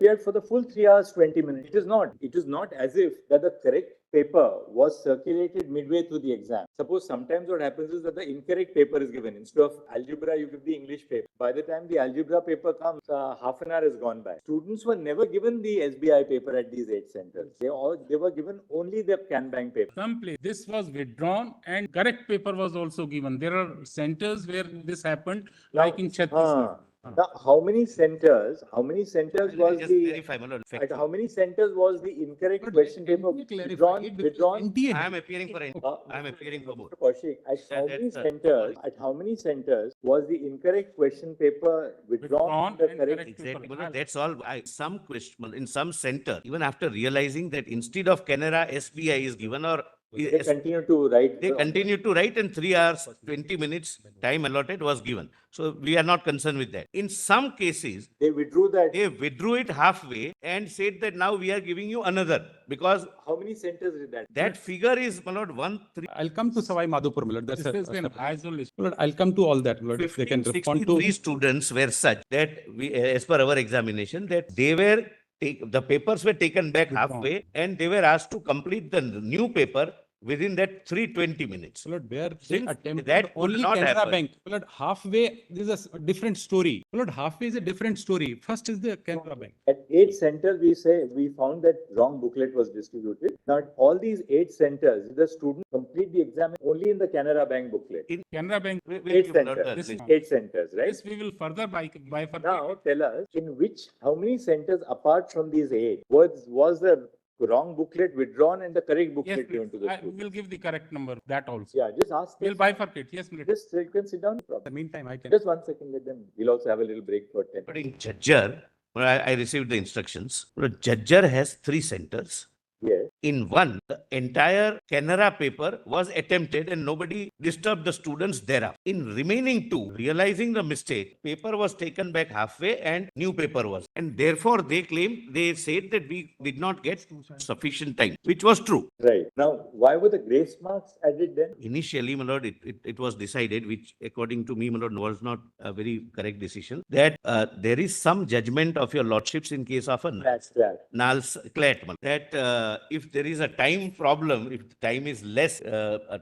appeared for the full 3 hours, 20 minutes. It is not. It is not as if that the correct paper was circulated midway through the exam. Suppose sometimes what happens is that the incorrect paper is given. Instead of algebra, you give the English paper. By the time the algebra paper comes, half an hour has gone by. Students were never given the SBI paper at these 8 centers. They were given only the CanBank paper. Some place this was withdrawn and correct paper was also given. There are centers where this happened, like in Chhattisgarh. Now, how many centers was Just the verify, my lord. at how many centers was the incorrect question paper withdrawn? I am appearing for both. Mr. Kaushik, at how many centers was the incorrect question paper withdrawn? Withdrawn The and correct correct Exactly. paper. Well, that's all. Some question in some center, even after realizing that instead of Canara, SBI is given, or they continue to write. they continued to write, and 3 hours, 20 minutes time allotted was given. So we are not concerned with that. In some cases, They withdrew that. they withdrew it halfway and said that now we are giving you another, because How many centers did that? that figure is, my lord, 1, 3. I'll come to Savai Madhopur, my lord. That's This is an isolation. my lord, I'll come to all that, my lord. If they can respond to 63 students were such that we, as per our examination, that they were the papers were taken back halfway and they were asked to complete the new paper within that 320 minutes. my lord, where they Since attempted that could only not Canara happen. Bank. My lord, halfway, this is a different story. My lord, halfway is a different story. First is the Canara Bank. At 8 centers, we found that wrong booklet was distributed. Now, at all these 8 centers, the student complete the exam only in the Canara Bank booklet. Canara Bank, We- 8 we'll give centers. another This- list. 8 centers, right? this we will further bifurcate. Now, tell us, how many centers apart from these 8 was the wrong booklet withdrawn and the correct Yes, booklet given to the we student? will give the correct number, that also. Yeah, just ask We'll them. bifurcate, yes, please. Just you can sit down. no In the problem. meantime, I can. Just 1 second, let them. We'll also have a little break for 10 But minutes. in Jajjar, I received the instructions. Jajjar has 3 centers. Yes. In one, the entire Canara paper was attempted and nobody disturbed the students thereafter. In remaining 2, realizing the mistake, paper was taken back halfway and new paper was. And therefore they said that we did not get sufficient time, which was true. Right. Now, why were the grace marks added then? Initially, my lord, it was decided, which according to me, my lord, was not a very correct decision, that there is some judgment of your lordships in case of a That's that. Nals Clat, that if there is a time problem, if the time is less,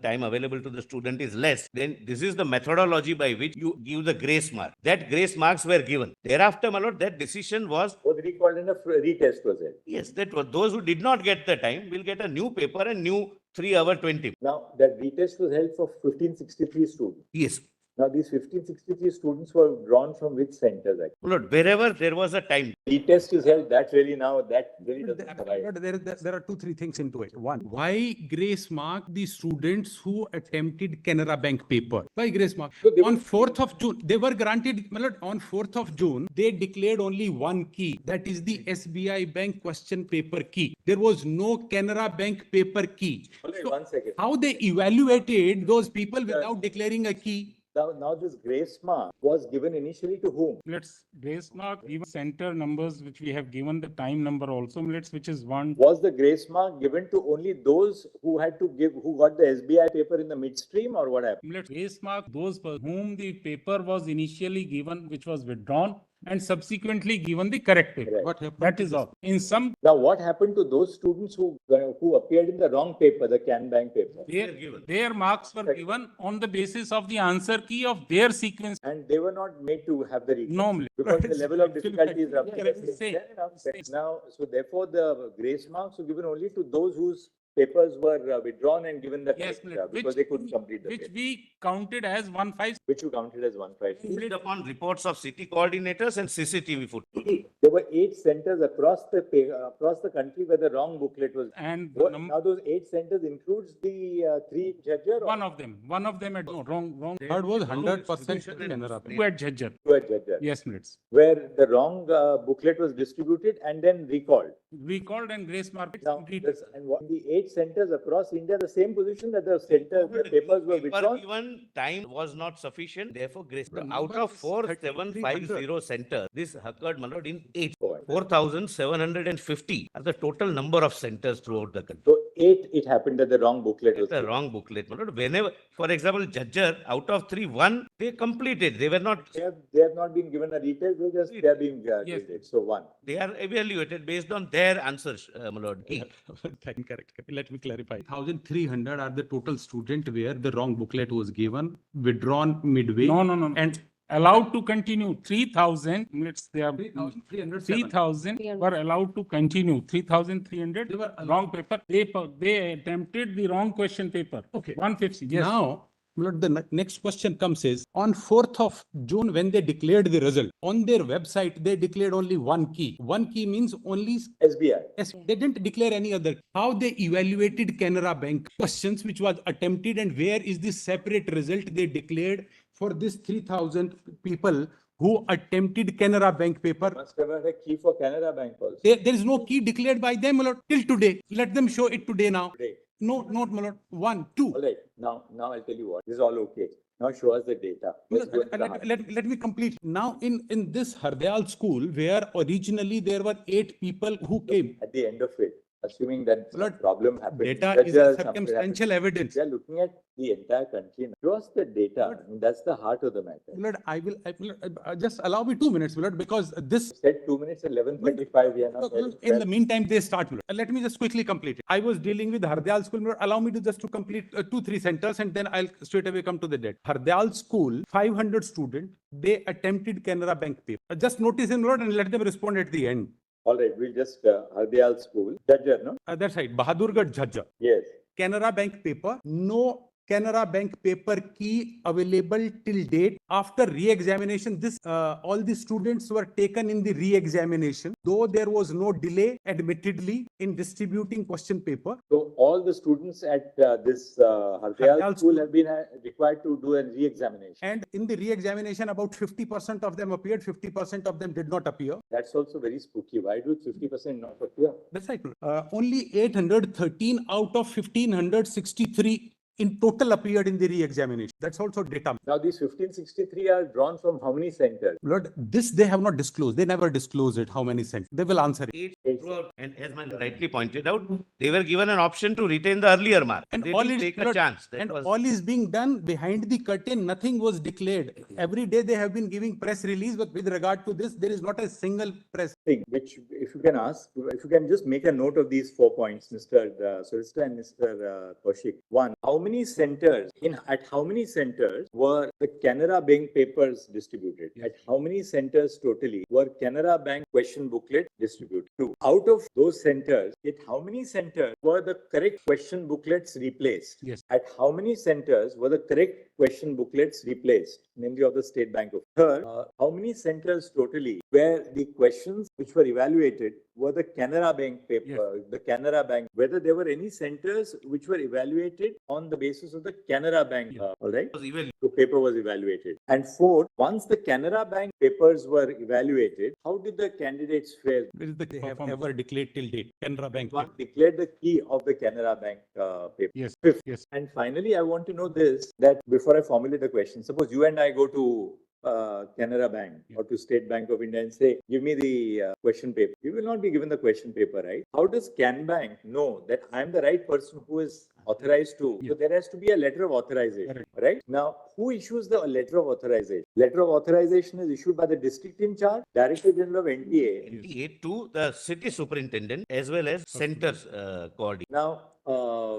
time available to the student is less, then this is the methodology by which you give the grace mark. That grace marks were given. Thereafter, my lord, that decision was, Was recalled in a retest was it? yes, that was, those who did not get the time will get a new paper and new 3 hour 20. Now, that retest was held for 1563 students. Yes. Now, these 1563 students were drawn from which centers? Actually? My lord, wherever there was a time, Retest is held, that really doesn't My survive. lord, there are 2-3 things into it. One, why grace mark the students who attempted Canara Bank paper? Why grace mark? So they On were- 4th of June, they were granted, my lord, on 4th of June, they declared only one key. That is the SBI Bank question paper key. There was no Canara Bank paper key. Only So 1 second. how they evaluated those people without declaring a key? Now this grace mark was given initially to whom? Let's grace mark, given center numbers, which we have given the time number also, which is 1. Was the grace mark given to only those who got the SBI paper in the midstream, or what happened? Let's grace mark those for whom the paper was initially given, which was withdrawn, and subsequently given the correct paper. Right. What happened? That is all. In some, Now, what happened to those students who appeared in the wrong paper, the CanBank paper? their marks were given on the basis of the answer key of their sequence. And they were not made to have the retest. Normally. Because the level of difficulty is up. Yeah, same. Fair enough. Now, so therefore, the grace marks were given only to those whose papers were withdrawn and given the Yes, correct, because they couldn't complete the which paper. we counted as 1-5. Which you counted as 1-5. based upon reports of city coordinators and CCTV footage. There were 8 centers across the country where the wrong booklet was. And Now those 8 centers includes the 3 Jajjar or one of them had wrong. Third was 100% Canara Bank. Two at Jajjar. 2 at Jajjar, Yes, minutes. where the wrong booklet was distributed and then recalled. Recalled and grace marked. Now, the 8 centers across India, the same position that the papers were Paper withdrawn. given time was not sufficient, therefore grace. The Out number of is 4750 centers, this occurred, my lord, in 8. Point. 4,750 are the total number of centers throughout the country. So 8, it happened that the wrong booklet was It's a given. wrong booklet. My lord. Whenever, for example, judger, out of 3, 1, they completed. They were not, They have not been given a retake, they are being Yes. graded. So 1. they are evaluated based on their answers, my lord. Correct. Let me clarify. 1,300 are the total student where the wrong booklet was given, withdrawn midway. No. And Allowed to continue, 3,000, let's, they are, 3,307. 3,000 were allowed to continue, 3,300, They were allowed- wrong paper, they attempted the wrong question paper. Okay. 150, yes. Now, Lord, the next question comes is, on 4th of June, when they declared the result, on their website, they declared only one key. One key means only, SBI. yes, they didn't declare any other. How they evaluated Canara Bank questions which was attempted, and where is this separate result they declared for this 3,000 people who attempted Canara Bank paper? Must have had a key for Canara Bank also. There is no key declared by them, my lord, till today. Let them show it today now. Today. No, not, my lord. 1, 2. All right. Now I'll tell you what. This is all okay. Now show us the data. Let's go into the hard. Let me complete. Now, in this Hardyal school, where originally there were 8 people who came, At the end of it, assuming that some Lord, problem happened. data that is there a is something circumstantial evidence. happened. They are looking at the entire country. Show us the data. I mean, that's the heart of the matter. Lord, just allow me 2 minutes, Lord, because this. Said 2 minutes, 11:25. We are not. Look, in the meantime, they start. Let me just quickly complete it. I was dealing with Hardyal school. Lord, allow me to just to complete 2-3 centers, and then I'll straight away come to the date. Hardyal school, 500 students, they attempted Canara Bank paper. Just notice in, Lord, and let them respond at the end. All right, we'll just Hardyal school. Judge, no? That's right. Bahadurgarh Jhajjar. Yes. Canara Bank paper, no Canara Bank paper key available till date. After re-examination, all the students were taken in the re-examination, though there was no delay, admittedly, in distributing question paper. So all the students at this Hardyal Hardyal school school have been required to do a re-examination. And in the re-examination, about 50% of them appeared, 50% of them did not appear. That's also very spooky. Why do 50% not appear? That's right. Only 813 out of 1,563 in total appeared in the re-examination. That's also data. Now these 1563 are drawn from how many centers? Lord, this they have not disclosed. They never disclose it, how many cents. They will answer it. And as man rightly pointed out, they were given an option to retain the earlier mark. And They all didn't is, take a Lord, chance. That and was- all is being done behind the curtain. Nothing was declared. Every day they have been giving press release, but with regard to this, there is not a single press. Thing which, if you can ask, if you can just make a note of these 4 points, Mr. Solicitor and Mr. Kaushik. 1, how many centers, at how many centers were the Canara Bank papers distributed? At how many centers totally were Canara Bank question booklet distributed? 2, out of those centers, at how many centers were the correct question booklets replaced? Yes. At how many centers were the correct question booklets replaced, namely of the State Bank of. Third, how many centers totally where the questions which were evaluated were the Canara Bank paper, the Canara Bank, whether there were any centers which were evaluated on the basis of the Canara Bank, all right? was even The paper was evaluated. And 4, once the Canara Bank papers were evaluated, how did the candidates fare? Where is the they have ever declared till date? Canara Bank. One declared the key of the Canara Bank paper. Yes. Fifth, Yes. and finally, I want to know this, that before I formulate the question, suppose you and I go to Canara Bank or to State Bank of India and say, give me the question paper. You will not be given the question paper, right? How does Can Bank know that I'm the right person who is authorized to? So there has to be a letter of authorization, right? Now, who issues the letter of authorization? Letter of authorization is issued by the district in charge, Director General of NTA. 28 to the city superintendent as well as centers coordinator. Now,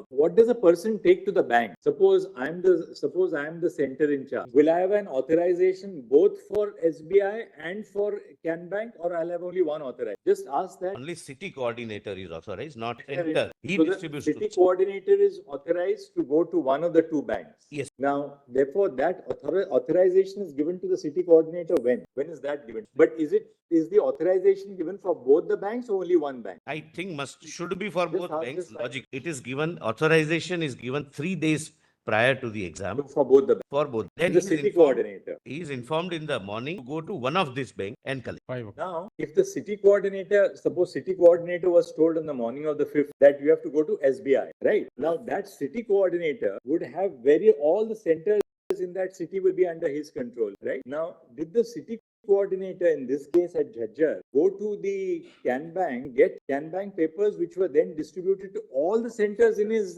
what does a person take to the bank? Suppose I am the center in charge. Will I have an authorization both for SBI and for Can Bank, or I'll have only one authorized? Just ask that. Only city coordinator is authorized, not center. He So the distributes to city coordinator is authorized to go to one of the 2 banks. Yes. Now, therefore, that authorization is given to the city coordinator when? When is that given? But is the authorization given for both the banks or only one bank? I think should be for Just both ask banks. this Logic. It is given, authorization is given 3 days prior to the exam For both the banks. for both. Then The he is city informed- coordinator. He is informed in the morning to go to one of this bank and collect. 5 o'clock. Now, if the city coordinator, suppose city coordinator was told on the morning of the 5th that you have to go to SBI, right? Now, that city coordinator would have all the centers in that city will be under his control, right? Now, did the city coordinator in this case at Jhajjar go to the CanBank, get CanBank papers which were then distributed to all the centers in his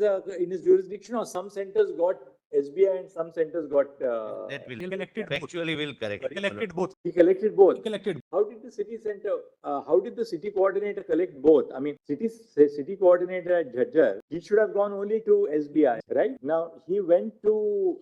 jurisdiction, or some centers got SBI and some centers got. That will, Collected both. actually will correct. He collected both. He collected both. He collected. How did the city center? How did the city coordinator collect both? I mean, city coordinator at Jhajjar, he should have gone only to SBI, right? Now he went to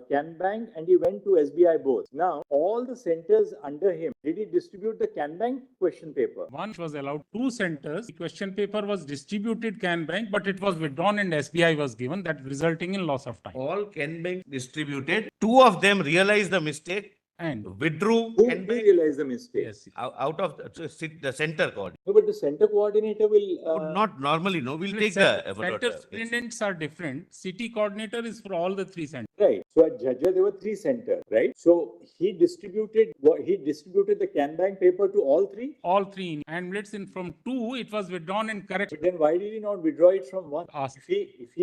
CanBank and he went to SBI both. Now all the centers under him, did he distribute the CanBank question paper? One was allowed 2 centers. The question paper was distributed CanBank, but it was withdrawn and SBI was given, that resulting in loss of time. All CanBank distributed, 2 of them realized the mistake, And withdrew Who CanBank realized the mistake? yes, out of the center court. No, but the center coordinator will. Would not normally, no, we'll take the. center superintendents are different. City coordinator is for all the 3 centers. Right. So at Jhajjar there were 3 centers, right? So he distributed the CanBank paper to all 3. All 3, and let's in from 2, it was withdrawn and corrected. But then why did he not withdraw it from 1? Ask. If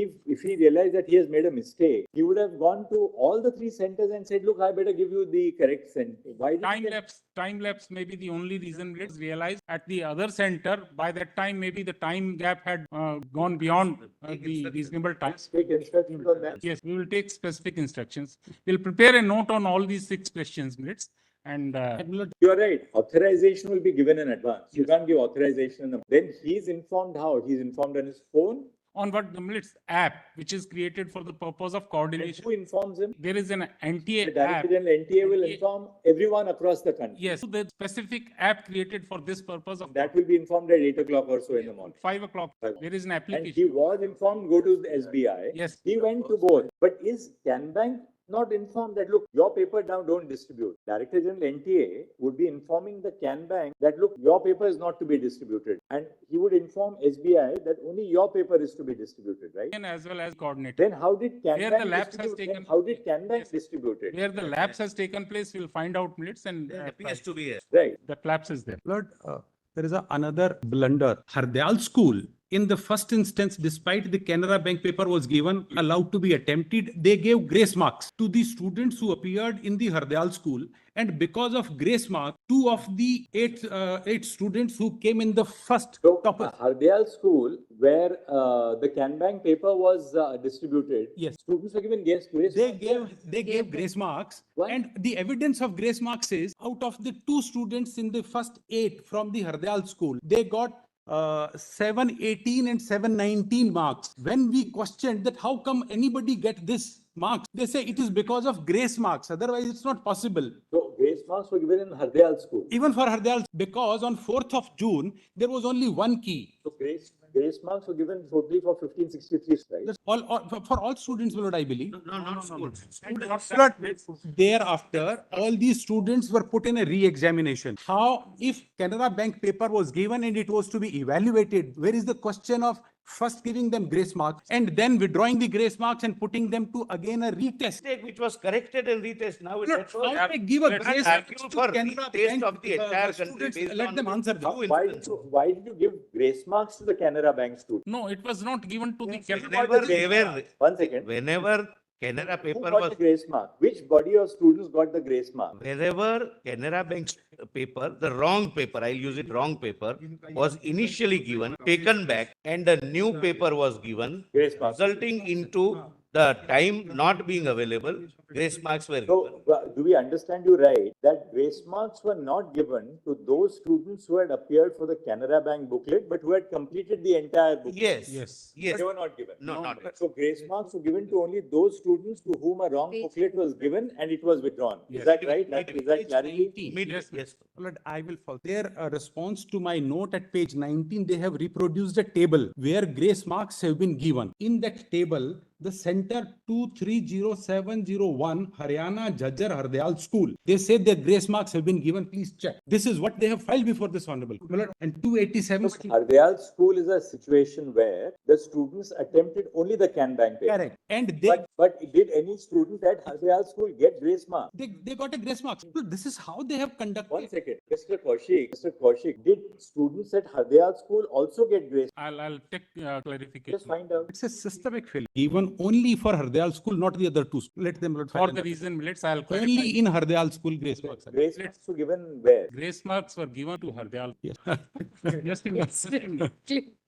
he realized that he has made a mistake, he would have gone to all the 3 centers and said, "Look, I better give you the correct center." Why did Time lapse may be the only reason. Let's realize at the other center, by that time, maybe the time gap had gone beyond the reasonable time. take instructions on that? Yes, we will take specific instructions. We'll prepare a note on all these 6 questions, minutes, and You're right. Authorization will be given in advance. You can't give authorization. Then he's informed how? He's informed on his phone. on what the minutes app, which is created for the purpose of And coordination. who informs him? There is an The NTA app. Director General NTA will inform everyone across the country. Yes, the specific app created for this purpose of That will be informed at 8 o'clock or so in the morning. 5 o'clock. There is an And he application. was informed, go to the SBI. Yes. He went to both. But is CanBank not informed that, look, your paper now don't distribute? Director General NTA would be informing the CanBank that, look, your paper is not to be distributed. And he would inform SBI that only your paper is to be distributed, right? And as well as coordinated. Then how did Where the CanBank lapse has distribute? Then taken- how did CanBank Yes. distribute it? Where the lapse has taken place, we'll find out minutes and There appears to be a. Right. the lapse is there. Lord, there is another blunder. Hardyal School, in the first instance, despite the Canara Bank paper was given, allowed to be attempted, they gave grace marks to the students who appeared in the Hardyal School. And because of grace mark, 2 of the 8 students who came in the first So, topper. Hardyal School, where the CanBank paper was distributed, Yes. students were given grace. They gave grace marks. Why? And the evidence of grace marks is out of the 2 students in the first 8 from the Hardyal School, they got 718 and 719 marks. When we questioned that how come anybody get this marks, they say it is because of grace marks. Otherwise, it's not possible. So grace marks were given in Hardyal School. Even for Hardyal, because on 4th of June, there was only 1 key. So grace marks were given totally for 1563, right? That's for all students, Lord, I believe. No, not schools. Thereafter, all these students were put in a re-examination. How, if Canara Bank paper was given and it was to be evaluated, where is the question of first giving them grace marks and then withdrawing the grace marks and putting them to again a retest? Mistake which was corrected and retest now. Lord, how they give a let's grace argue to for Canara retest Bank of the entire country students? based Let on them answer that. two instances. Why did you give grace marks to the Canara Bank students? No, it was not given to the Whenever they were, One second. whenever Canara Who paper got was, the grace mark? Which body of students got the grace mark? wherever Canara Bank's paper, the wrong paper, I'll use it, wrong paper, was initially given, taken back, and a new paper was given, Grace marks. resulting into the time not being available, grace marks were given. So, do we understand you right that grace marks were not given to those students who had appeared for the Canara Bank booklet, but who had completed the entire booklet? Yes. Yes. Yes. They were not given. No, not. So grace marks were given to only those students to whom a wrong booklet was given and it was withdrawn. Is Yes. that right? Is that Page clarity? 19. Mid- Yes, yes. Lord, I will follow. Their response to my note at page 19, they have reproduced a table where grace marks have been given. In that table, the center 230701 Haryana Jhajjar Hardyal School, they say their grace marks have been given. Please check. This is what they have filed before this honorable. Lord, and 287. Hardyal School is a situation where the students attempted only the CanBank paper. Correct. And they But did any student at Hardyal School get grace mark? they got a grace marks. So this is how they have One conducted. second, Mr. Kaushik, did students at Hardyal School also get grace? I'll take clarification. Just find out. It's a systemic failure. Even given only for Hardyal school, not the other two schools. Let them not For the reason, let's, I'll clarify. only in Hardyal school grace marks. are given. Grace marks were given where? Grace marks were given to Hardyal. Yes. Just in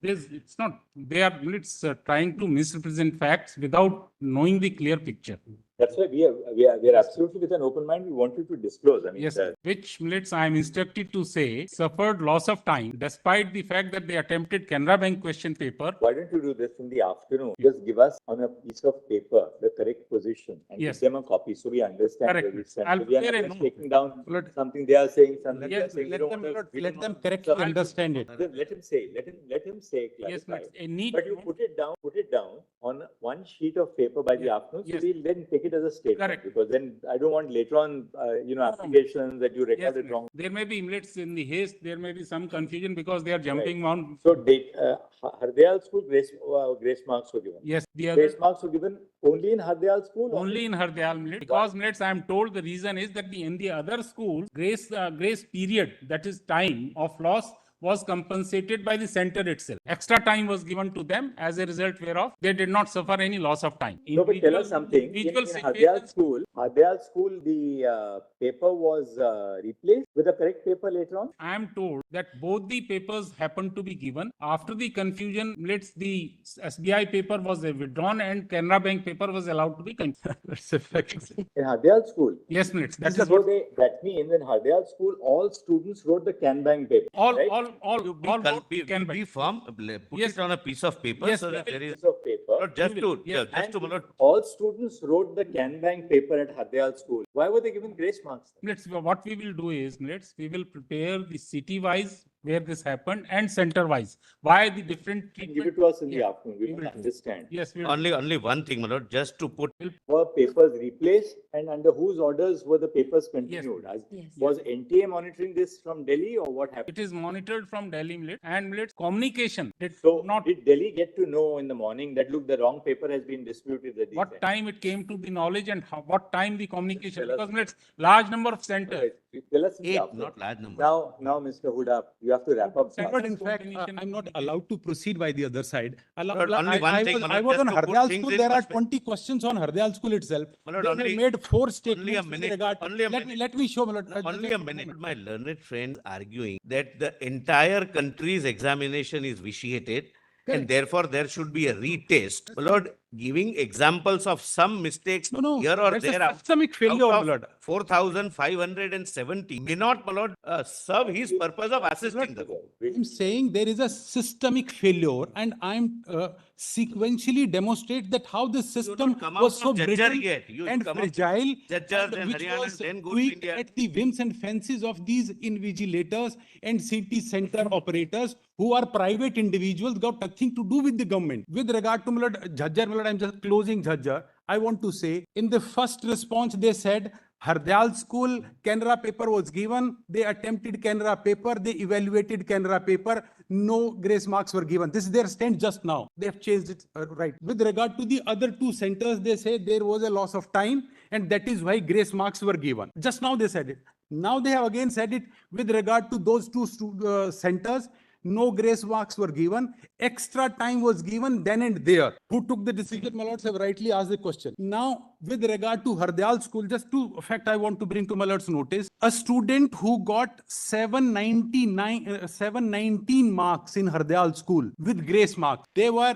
it's not, they are, it's trying to misrepresent facts without knowing the clear picture. That's why we are absolutely with an open mind. We want you to disclose. I mean, Yes, which minutes I am instructed to say suffered loss of time despite the fact that they attempted Canara Bank question paper. why don't you do this in the afternoon? Just give us on a piece of paper the correct position and Yes. give them a copy so we understand Correct. where we stand. I'll So we are prepare a not just note. taking down Let- something they are saying, something they are Yes, saying. We Let don't them, want to- we let don't them want- correctly So I'll- understand it. Let him say, let him say, Yes, clarify. a neat But you note. put it down on one sheet of paper by the Yeah. afternoon, so Yes. we'll then take it as a statement. Correct. Because then I don't want later on, no. applications that you Yes, recorded wrong. there may be minutes in the haste, there may be some confusion because they are jumping on. So Hardyal school grace marks were given. Yes, the other, Grace marks were given only in Hardyal school? or- only in Hardyal minutes. Because minutes, I am told the reason is that in the other schools, grace period, that is time of loss, was compensated by the center itself. Extra time was given to them, as a result whereof they did not suffer any loss of time. No, but tell us something. In Individual Hardyal situations, school, the paper was replaced with a correct paper later on. I am told that both the papers happened to be given. After the confusion, the SBI paper was withdrawn and Canara Bank paper was allowed to be continued. That's a fact. In Hardyal school. Yes, minutes. That So is what that means in Hardyal school, all students wrote the Can Bank paper. right? all Be can be firm, put Yes. it on a piece of paper Yes, so that we there is, Piece of paper. not just to, Yes. just to, And all students wrote the Can Bank paper at Hardyal school. Why were they given grace marks? What we will do is, we will prepare the city-wise where this happened and center-wise. Why the different Give treatment? it to us in the Yeah, afternoon. we We will will do. understand. Yes, we will. only one thing, my lord, just to put, Were papers replaced and under whose orders were the papers continued? Yes. Was NTA monitoring this from Delhi or what happened? It is monitored from Delhi Millet and Millet's communication did So not, did Delhi get to know in the morning that look, the wrong paper has been disputed at these what ends? time it came to the knowledge and what time the communication, Tell us. because Millet's large number of centers. Okay, tell us in the 8, afternoon. not large number. Now, Mr. Huda, you have to wrap up. fast. But in fact, I'm not allowed to proceed by the other side. Lord, only one thing, I was just on to put Hardyal things school. in There are perspective. 20 questions on Hardyal school itself. My lord, They have only- made 4 statements a with minute, regard. only a Let me, minute. let me show. my lord. Only a minute. My learned friends arguing that the entire country's examination is vitiated and therefore there should be a retest. My lord, giving examples of some mistakes No, here or that's there. a systemic failure, my out of lord. 4,570 may not, my lord, serve his purpose of assisting the court. I'm saying there is a systemic failure, and I'm sequentially demonstrate that how the system come out was so of Jhajjar brittle yet. You and come out fragile, Jhajjar, and then which Haryana, was then go to tweaked India. at the whims and fancies of these invigilators and city center operators who are private individuals, got nothing to do with the government. With regard to Jhajjar, I'm just closing Jhajjar. I want to say, in the first response, they said, Hardyal school, Canara paper was given. They attempted Canara paper. They evaluated Canara paper. No grace marks were given. This is their stand just now. They have changed it right. With regard to the other 2 centers, they say there was a loss of time and that is why grace marks were given. Just now they said it. Now they have again said it with regard to those 2 centers. No grace marks were given. Extra time was given then and there. Who took the decision? My lords have rightly asked the question. Now, with regard to Hardyal school, just 2 fact I want to bring to my lord's notice. A student who got 719 marks in Hardyal school with grace marks, they were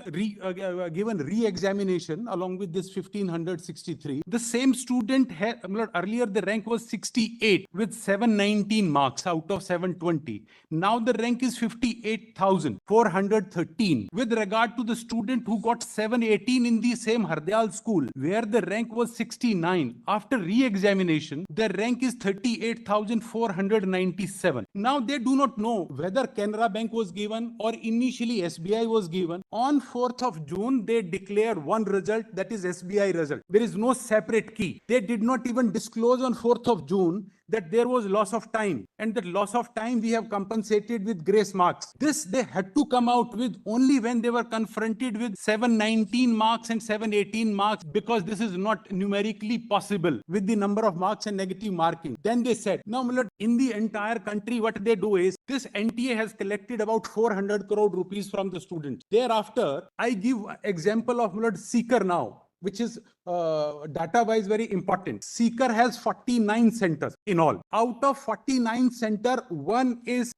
given re-examination along with this 1563. The same student had, earlier the rank was 68 with 719 marks out of 720. Now the rank is 58,413. With regard to the student who got 718 in the same Hardyal school, where the rank was 69, after re-examination, the rank is 38,497. Now they do not know whether Canara Bank was given or initially SBI was given. On 4th of June, they declare one result, that is SBI result. There is no separate key. They did not even disclose on 4th of June that there was loss of time, and that loss of time we have compensated with grace marks. marks. This they had to come out with only when they were confronted with 719 marks and 718 marks, because this is not numerically possible with the number of marks and negative marking. Then they said, now my lord, in the entire country, what they do is, this NTA has collected about 400 crore rupees from the students. Thereafter, I give example of my lord Seeker now, which is data-wise very important. Seeker has 49 centers in all. Out of 49 center,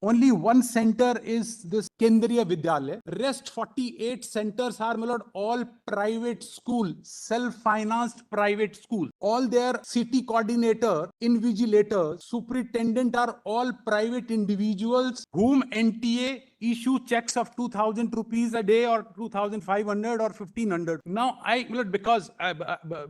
only one center is this Kendriya Vidyalaya. Rest 48 centers are, my lord, all private school, self-financed private school. All their city coordinator, invigilator, superintendent are all private individuals whom NTA issue checks of 2,000 rupees a day or 2,500 or 1,500. Now, because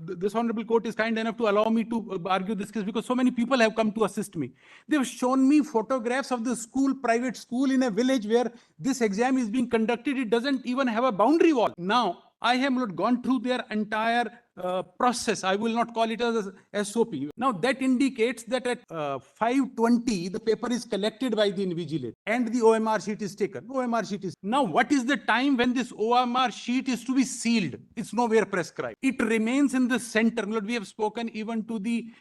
this honorable court is kind enough to allow me to argue this case, because so many people have come to assist me. They've shown me photographs of the school, private school in a village where this exam is being conducted. It doesn't even have a boundary wall. Now, I have not gone through their entire process. I will not call it as a SOP. Now that indicates that at 5:20, the paper is collected by the invigilator and the OMR sheet is taken. OMR sheet is. Now what is the time when this OMR sheet is to be sealed? It's nowhere prescribed. It remains in the center. We have spoken even to the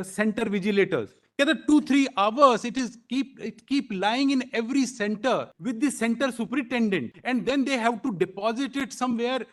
center vigilators. Either 2-3 hours, it keep lying in every center with the center superintendent, and then they have to deposit it somewhere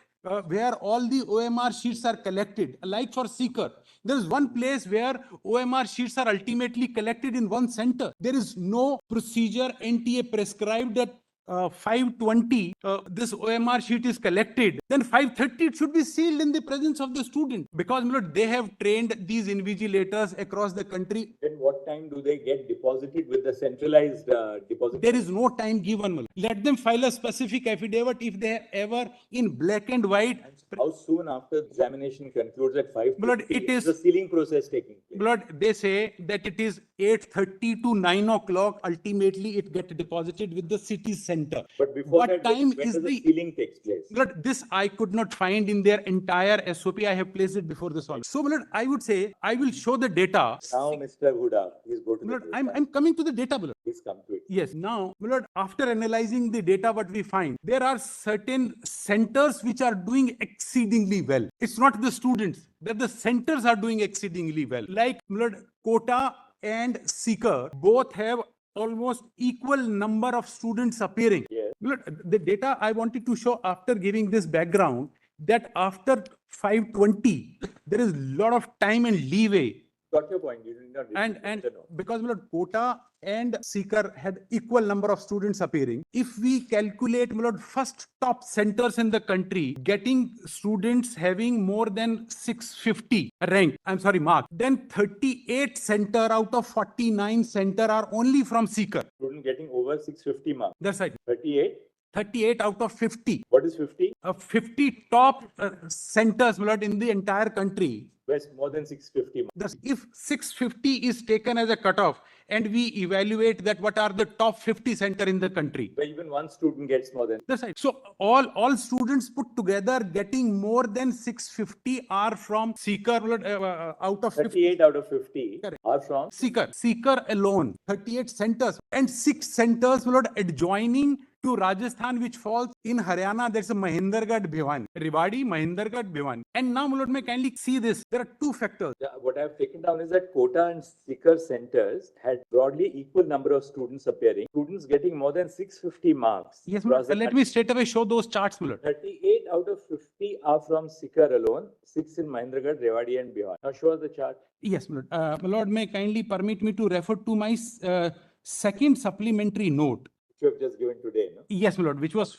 where all the OMR sheets are collected. Like for Seeker, there is one place where OMR sheets are ultimately collected in one center. There is no procedure NTA prescribed that 5:20 this OMR sheet is collected, then 5:30 it should be sealed in the presence of the student, because they have trained these invigilators across the country. Then what time do they get deposited with the centralized deposit? There is no time given. Let them file a specific affidavit if they have ever in black and white. How soon after examination concludes at 5:30? Blood, it is the sealing process taking place? Blood, they say that it is 8:30 to 9 o'clock. Ultimately, it gets deposited with the city center. But before what that, time when is does the sealing takes place? Blood, this I could not find in their entire SOP. I have placed it before this all. So, blood, I would say I will show the data. Now, Mr. Huda, please go to Blood, the data. I'm coming to the data, blood. Please come to it. Yes. Now, blood, after analyzing the data, what we find, there are certain centers which are doing exceedingly well. It's not the students, that the centers are doing exceedingly well. Like blood, Kota and Seeker both have almost equal number of students appearing. Yes. Look, the data I wanted to show after giving this background, that after 5:20, there is a lot of time and leeway. Got your point. You did not And because Kota and Seeker had equal number of students appearing, if we calculate first top centers in the country getting students having more than 650 mark, then 38 center out of 49 center are only from Seeker. Student getting over 650 marks. That's right. 38? 38 out of 50. What is 50? 50 top centers in the entire country. West more than 650 marks. If 650 is taken as a cutoff and we evaluate that what are the top 50 center in the country. Where even one student gets more than. That's right. So all students put together getting more than 650 are from Seeker out of 38 out of 50 are from Seeker. Seeker alone, 38 centers and 6 centers adjoining to Rajasthan, which falls in Haryana. There's a Mahendragarh, Bhiwani, Rewari, Mahendragarh, Bhiwani. And now, may kindly see this. There are two factors. What I've taken down is that Kota and Seeker centers had broadly equal number of students appearing. Students getting more than 650 marks. Yes, let me straight away show those charts, 38 out of 50 are from Seeker alone. 6 in Mahendragarh, Rewari, and Bihar. Now show us the chart. Yes, Lord, may kindly permit me to refer to my second supplementary note. You have just given today, no? Yes, my lord, which was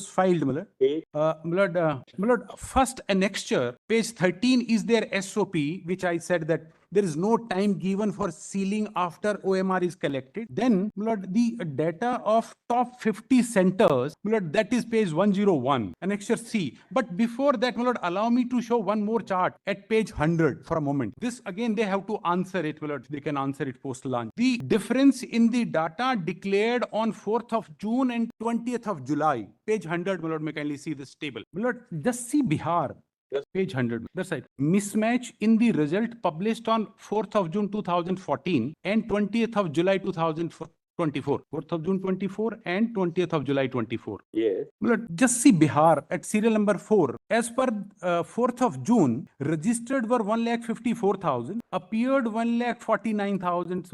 filed, my lord. Page? My lord, first annexure, page 13 is their SOP, which I said that there is no time given for sealing after OMR is collected. Then, my lord, the data of top 50 centers, my lord, that is page 101, annexure C. But before that, my lord, allow me to show one more chart at page 100 for a moment. This again, they have to answer it, my lord. They can answer it post lunch. The difference in the data declared on 4th of June and 20th of July, page 100, my lord, may kindly see this table. My lord, just see Bihar. Yes. Page 100. That's right. Mismatch in the result published on 4th of June 2014 and 20th of July 2014. 24, 4th of June 24 and 20th of July 24. Yes. Just see Bihar at serial number 4. As per 4th of June, registered were 1,54,000, appeared 1,49,000,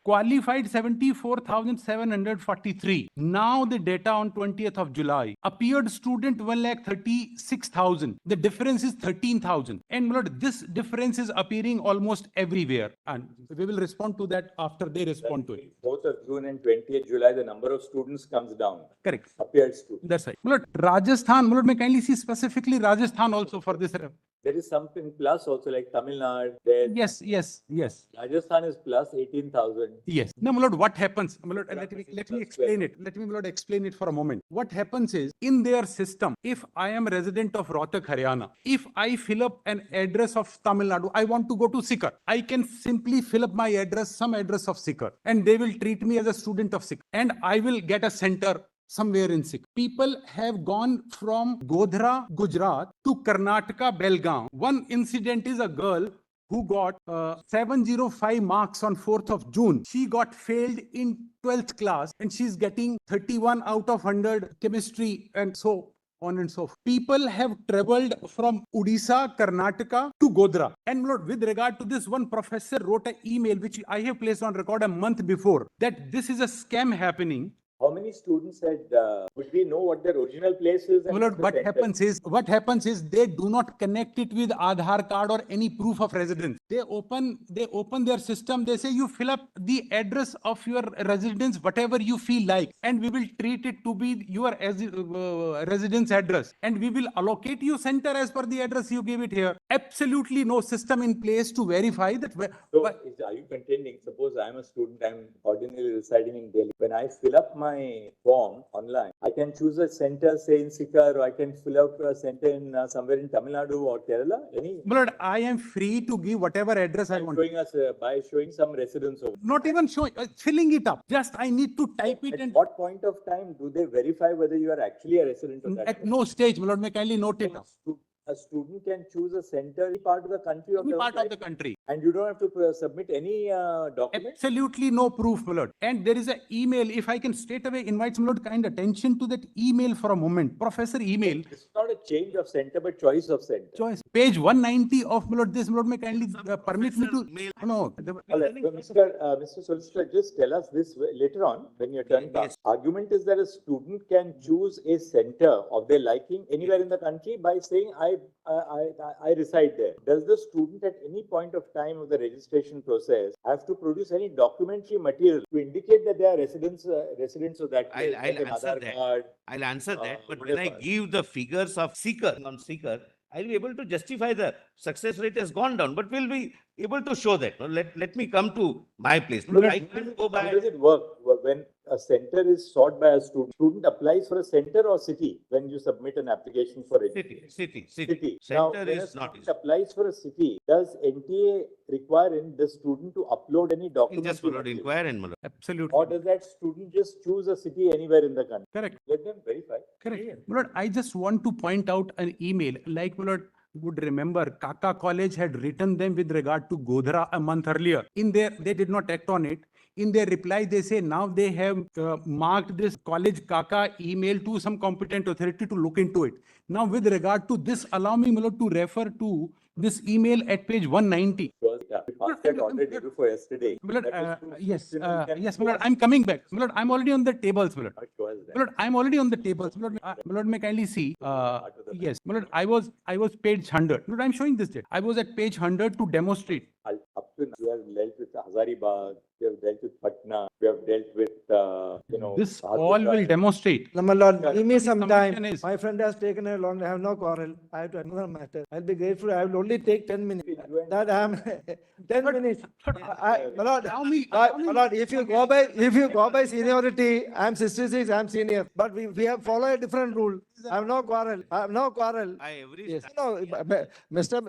qualified 74,743. Now the data on 20th of July, appeared student 1,36,000. The difference is 13,000. And this difference is appearing almost everywhere. And we will respond to that after they respond to it. 4th of June and 20th July, the number of students comes down. Correct. Appeared students. That's right. Rajasthan, may kindly see specifically Rajasthan also for this. There is something plus also like Tamil Nadu. There. Yes. Rajasthan is plus 18,000. Yes. Now, my lord, what happens? My lord, let me explain it. Let me, my lord, explain it for a moment. What happens is, in their system, if I am a resident of Rohtak, Haryana, if I fill up an address of Tamil Nadu, I want to go to Sikar, I can simply fill up my address, some address of Sikar, and they will treat me as a student of Sikar, and I will get a center somewhere in Sikh. People have gone from Godhra, Gujarat to Karnataka, Belgaum. One incident is a girl who got 705 marks on 4th of June. She got failed in 12th class and she's getting 31 out of 100 chemistry and so on and so forth. People have traveled from Odisha, Karnataka to Godhra. And Lord, with regard to this, one professor wrote an email which I have placed on record a month before that this is a scam happening. How many students had, would we know what their original place is? Well, Lord, what happens is they do not connect it with Aadhaar card or any proof of residence. They open their system. They say you fill up the address of your residence, whatever you feel like, and we will treat it to be your residence address, and we will allocate you center as per the address you give it here. Absolutely no system in place to verify that. So, are you contending? Suppose I am a student. I am ordinarily residing in Delhi. When I fill up my form online, I can choose a center, say in Sikar, or I can fill out a center in somewhere in Tamil Nadu or Kerala. Lord, I am free to give whatever address I want. Showing us by showing some residence over. Not even showing, filling it up. Just I need to type it. At what point of time do they verify whether you are actually a resident of that? At no stage, my lord, may kindly note it. A student can choose a center in part of the country Any part of the country. And you don't have to submit any document? Absolutely no proof, my lord. And there is an email, if I can straight away invite my lord kind attention to that email for a moment. Professor email. It's not a change of center, but choice of center. Choice. Page 190 of my lord, this my lord may kindly permit me to... No. All right. So Mr. Solicitor, just tell us this later on when your turn comes. Argument is that a student can choose a center of their liking anywhere in the country by saying, I reside there. Does the student at any point of time of the registration process have to produce any documentary material to indicate that they are residents of that place? I'll answer that. But when I give the figures of seeker, I'll be able to justify the success rate has gone down, but we'll be able to show that. Let me come to my place. I can't go by. How does it work when a center is sought by a student? Student applies for a center or city when you submit an application for it? City. Now, Center when a is not. student applies for a city, does NTA require the student to upload any document? Just inquire and Absolutely. Or does that student just choose a city anywhere in the country? Correct. Let them verify. Correct. My lord, I just want to point out an email, like my lord would remember, Kaka College had written them with regard to Godhra a month earlier. They did not act on it. In their reply, they say now they have marked this college Kaka email to some competent authority to look into it. Now, with regard to this, allow me, my lord, to refer to this email at page 190. Already before yesterday. Yes, my lord, I'm coming back. My lord, I'm already on the tables, my lord. My lord, I'm already on the tables. My lord, may kindly see. Yes, my lord, I was page 100. My lord, I'm showing this date. I was at page 100 to demonstrate. Up to now, we have dealt with Hazaribagh, we have dealt with Patna, we have dealt with, This all will demonstrate. My lord, give me some time. Submission is- My friend has taken a long, I have no quarrel. I have to another matter. I'll be grateful. I will only take 10 minutes. That I am 10 minutes. My lord, my lord, if you go by seniority, I am 66, I am senior. But we have followed a different rule. I have no quarrel. Yes. No, Mr.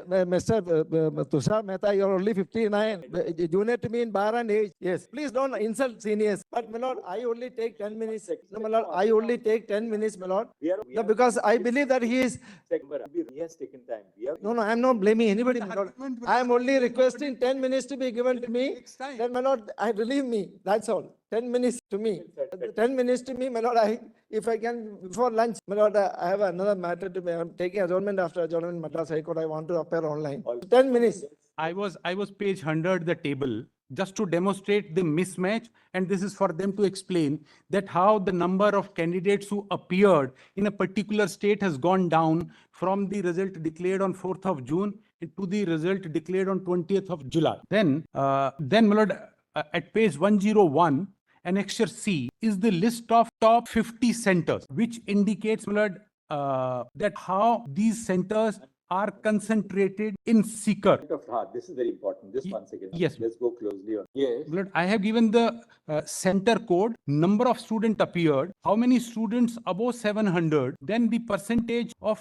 Tushar Mehta, you are only 59. Junior to me in bar and age. Yes. Please don't insult seniors. But my lord, Lord, I only take 10 minutes. No, my Lord, I only take 10 minutes, my Lord. We No, are because I believe that he is, he has taken time. We have no, I am not blaming anybody, my Lord. argument will I am start only with requesting somebody 10 minutes to be given to me. Next time. Then, my Lord, I relieve me. That's all. 10 minutes to me. 10 minutes to me, my Lord. If I can, before lunch, my Lord, I have another matter to be. I'm taking adjournment after adjournment in Madras High Court. I want to appear online. 10 minutes. I was page 100 the table just to demonstrate the mismatch, and this is for them to explain that how the number of candidates who appeared in a particular state has gone down from the result declared on 4th of June to the result declared on 20th of July. Then my Lord, at page 101, annexure C is the list of top 50 centers, which indicates, my Lord, that how these centers are concentrated in Sikar. This is very important. Just Ye- one second. yes, Let's go closely on. Yes. Blood, I have given the center code, number of student appeared, how many students above 700, then the percentage of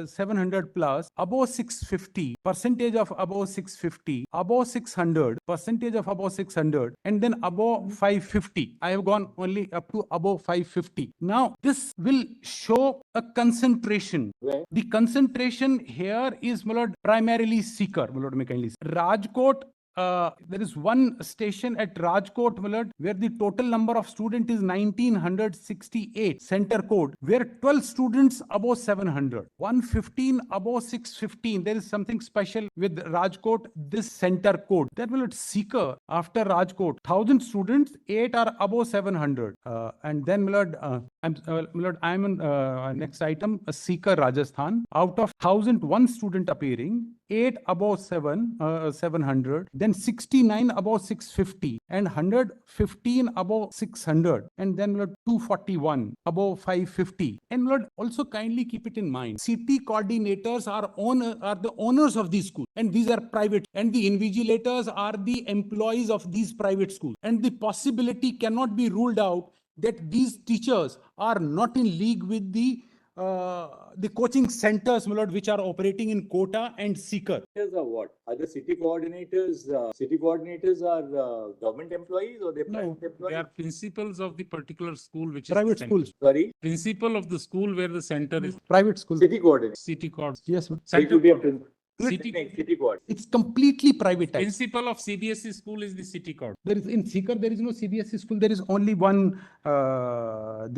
700 plus, above 650, percentage of above 650, above 600, percentage of above 600, and then above 550. I have gone only up to above 550. Now, this will show a concentration. Where? The concentration here is, my lord, primarily Sikar. My lord, may kindly say. Rajkot, there is one station at Rajkot, my lord, where the total number of student is 1968, center code, where 12 students above 700, 115 above 615. There is something special with Rajkot, this center code. That will Sikar after Rajkot, 1000 students, 8 are above 700. And then, my lord, I'm on next item, Sikar, Rajasthan. Out of 1001 student appearing, 8 above 700, then 69 above 650, and 115 above 600, and then Lord 241 above 550. And Lord, also kindly keep it in mind, city coordinators are the owners of these schools, and these are private, and the invigilators are the employees of these private schools, and the possibility cannot be ruled out that these teachers are not in league with the coaching centers, my lord, which are operating in Kota and Sikar. Are what? Are the city coordinators? City coordinators are government employees or they're private They employees? are principals of the particular school which is Private the center. schools. Sorry, Principal of the school where the center is Private schools. city coordinators. city court. Yes, ma'am. So it will be a City, city coordinator. It's completely privatized. principal of CBSE school is the city court. There is in Sikar, there is no CBSE school. There is only one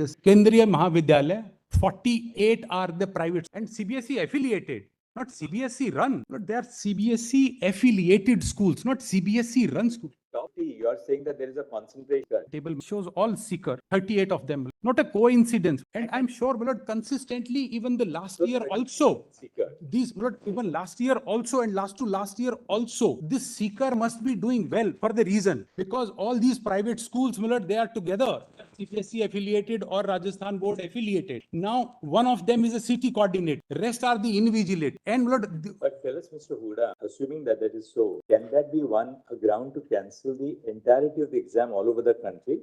this Kendriya Mahavidyalaya. 48 are the private and CBSE affiliated, not CBSE run. But they are CBSE affiliated schools, not CBSE run schools. You are saying that there is a concentration. Table shows all Sikar, 38 of them. Not a coincidence. And I'm sure, my lord, consistently, even the last year also, Seeker. these, my lord, even last year also and last to last year also, this Sikar must be doing well for the reason, because all these private schools, my lord, they are together, CBSE affiliated or Rajasthan board affiliated. Now, one of them is a city coordinate, rest are the invigilate. And my lord, But tell us, Mr. Huda, assuming that that is so, can that be a ground to cancel the entirety of the exam all over the country?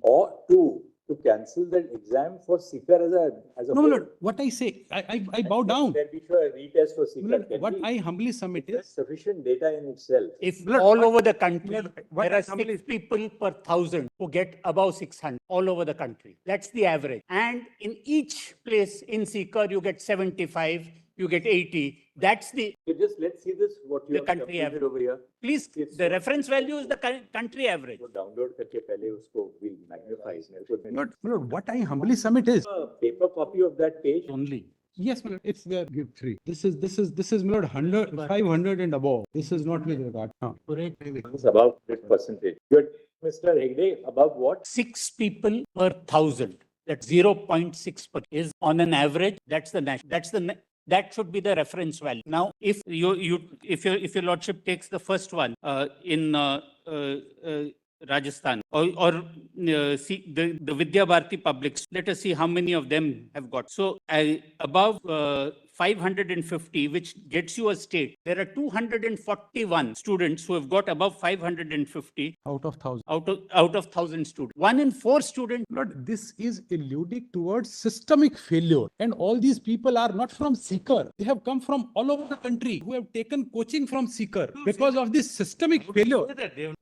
Or two, to cancel that exam for Sikar as a no, my whole? lord, what I say, I bow down. There be a retest for My lord, Sikar. Can what we- I humbly submit There's is, sufficient data in itself. If Blood, all what- over the country, blood, what there are somebody- 6 people per 1,000 who get above 600 all over the country. That's the average. And in each place in Sikar, you get 75, you get 80. That's the, So just let's see this, what you The have country completed average. over here. please, It's the so- reference value is the country average. वो download करके पहले उसको we'll magnify. my lord, what I humbly submit is, A paper copy of that page. Only. yes, my lord, it's there, give 3. This is my lord, 100, 500 and above. This is not with regard. It's about that percentage. Good. Mr. Hegde, above what? 6 people per 1,000. That's 0.6 per is on an average. That's the national. That should be the reference value. Now, if your lordship takes the first one in Rajasthan or see the Vidya Bharati publics, let us see how many of them have got. So above 550, which gets you a state, there are 241 students who have got above 550 Out of 1,000. out of 1,000 students. 1 in 4 students. Lord, this is alluding towards systemic failure. And all these people are not from Sikar. They have come from all over the country who have taken coaching from Sikar because of this systemic failure.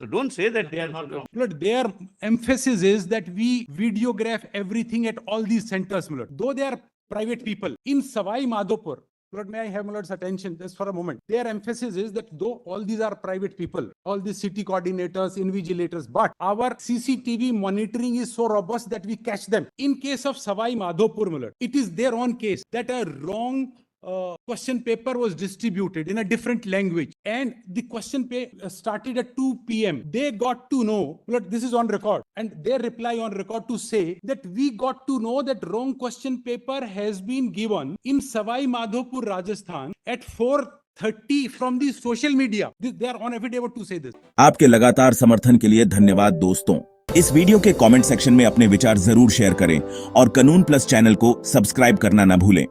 Don't say that they are not wrong. Lord, they their emphasis is that we videograph everything at all these centers, my lord. Though they are private people. In Savai Madhopur, Lord, may I have my lord's attention just for a moment? Their emphasis is that though all these are private people, all these city coordinators, invigilators, but our CCTV monitoring is so robust that we catch them. In case of Savai Madhopur, my lord, it is their own case that a wrong question paper was distributed in a different language, and the question paper started at 2 p.m. They got to know, look, this is on record, and they reply on record to say that we got to know that wrong question paper has been given in Savai Madhopur, Rajasthan at 4:30 from the social media. They are on affidavit to say this. आपके लगातार समर्थन के लिए धन्यवाद दोस्तों। इस video के comment section में अपने विचार जरूर शेयर करें और कानून प्लस चैनल को सब्सक्राइब करना ना भूलें।